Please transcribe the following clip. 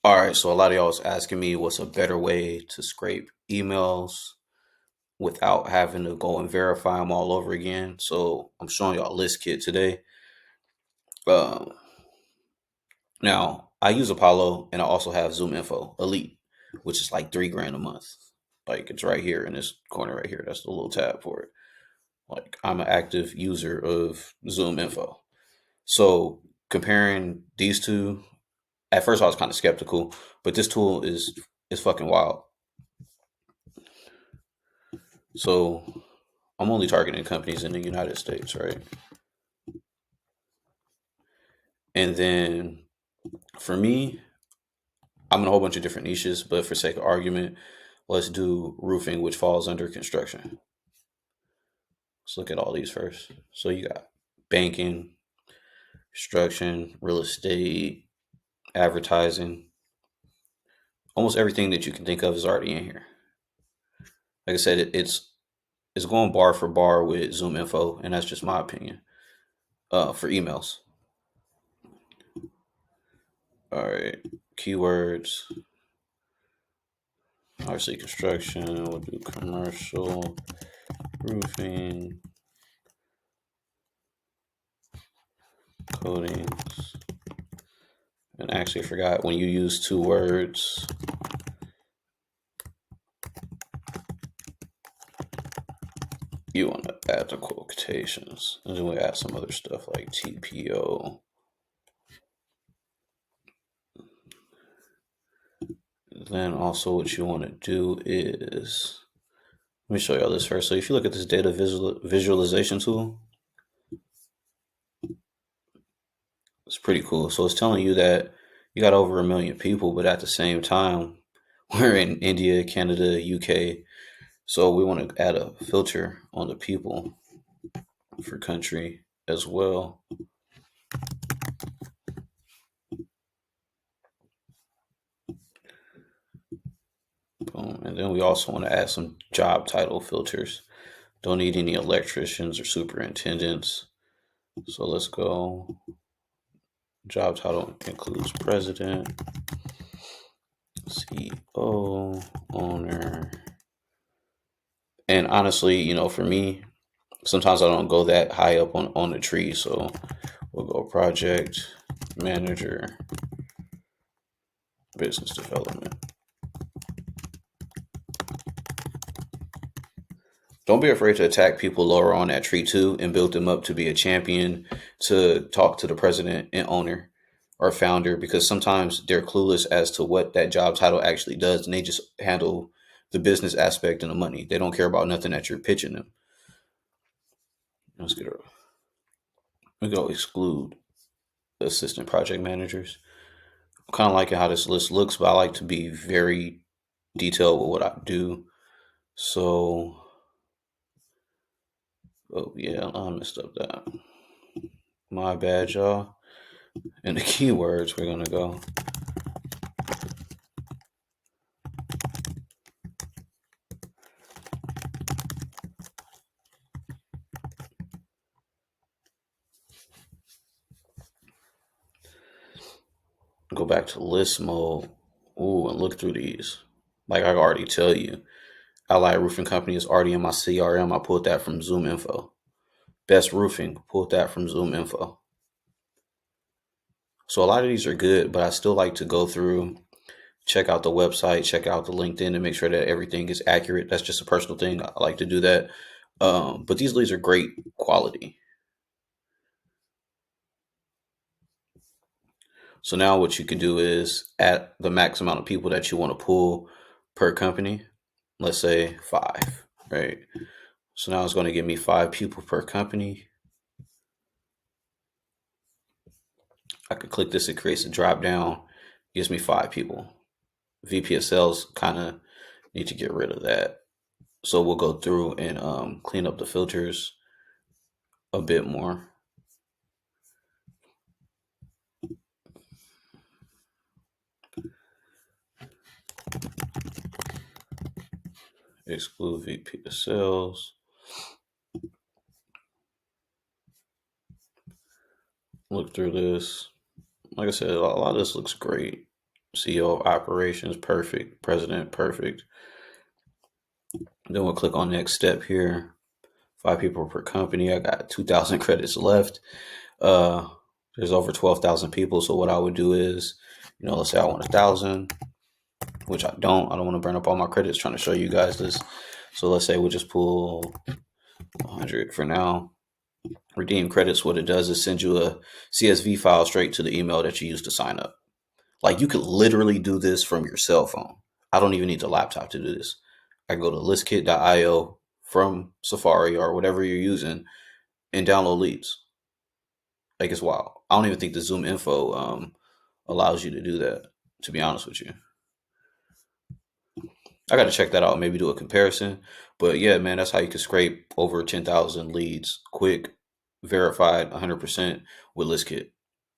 All right, so a lot of y'all was asking me what's a better way to scrape emails without having to go and verify them all over again. So I'm showing y'all ListKit today. Um, Now I use Apollo and I also have ZoomInfo Elite, which is like 3 grand a month. Like it's right here in this corner right here. That's the little tab for it. Like I'm an active user of ZoomInfo. So comparing these two, at first I was kind of skeptical, but this tool is fucking wild. So I'm only targeting companies in the United States, right? And then for me, I'm in a whole bunch of different niches, but for sake of argument, let's do roofing, which falls under construction. Let's look at all these first. So you got banking, construction, real estate, advertising. Almost everything that you can think of is already in here. Like I said, it's going bar for bar with ZoomInfo, and that's just my opinion. For emails, all right, keywords. Obviously, construction. We'll do commercial, roofing, coatings. And actually, I forgot when you use 2 words, you want to add the quotations. And then we add some other stuff like TPO. Then also what you want to do is, let me show y'all this first. So if you look at this data visualization tool, it's pretty cool. So it's telling you that you got over 1 million people, but at the same time, we're in India, Canada, UK. So we want to add a filter on the people for country as well. Boom. And then we also want to add some job title filters. Don't need any electricians or superintendents. So let's go. Job title includes president, CEO, owner. And honestly, for me, sometimes I don't go that high up on the tree. So we'll go project manager, business development. Don't be afraid to attack people lower on that tree too and build them up to be a champion to talk to the president and owner or founder, because sometimes they're clueless as to what that job title actually does and they just handle the business aspect and the money. They don't care about nothing that you're pitching them. Let's get a, we go exclude assistant project managers. I'm kind of liking how this list looks, but I like to be very detailed with what I do. So, oh yeah, I messed up that. My bad, y'all. And the keywords we're gonna go back to list mode. Ooh, and look through these. Like I already tell you, Allied Roofing Company is already in my CRM. I pulled that from ZoomInfo. Best Roofing, pulled that from ZoomInfo. So a lot of these are good, but I still like to go through, check out the website, check out the LinkedIn, and make sure that everything is accurate. That's just a personal thing. I like to do that. But these leads are great quality. So now what you can do is add the max amount of people that you want to pull per company. Let's say 5, right? So now it's going to give me 5 people per company. I could click this, it creates a drop down, gives me 5 people. VP of sales, kind of need to get rid of that. So we'll go through and clean up the filters a bit more. Exclude VP of sales. Look through this. Like I said, a lot of this looks great. CEO of operations, perfect. President, perfect. Then we'll click on next step here. 5 people per company. I got 2,000 credits left. Uh, there's over 12,000 people. So what I would do is, let's say I want 1,000, which I don't. I don't want to burn up all my credits trying to show you guys this. So let's say we'll just pull 100 for now. Redeem credits. What it does is send you a CSV file straight to the email that you used to sign up. Like you could literally do this from your cell phone. I don't even need the laptop to do this. I can go to listkit.io from Safari or whatever you're using and download leads. Like it's wild. I don't even think the ZoomInfo allows you to do that, to be honest with you. I got to check that out and maybe do a comparison. But yeah, man, that's how you can scrape over 10,000 leads quick, verified 100% with ListKit.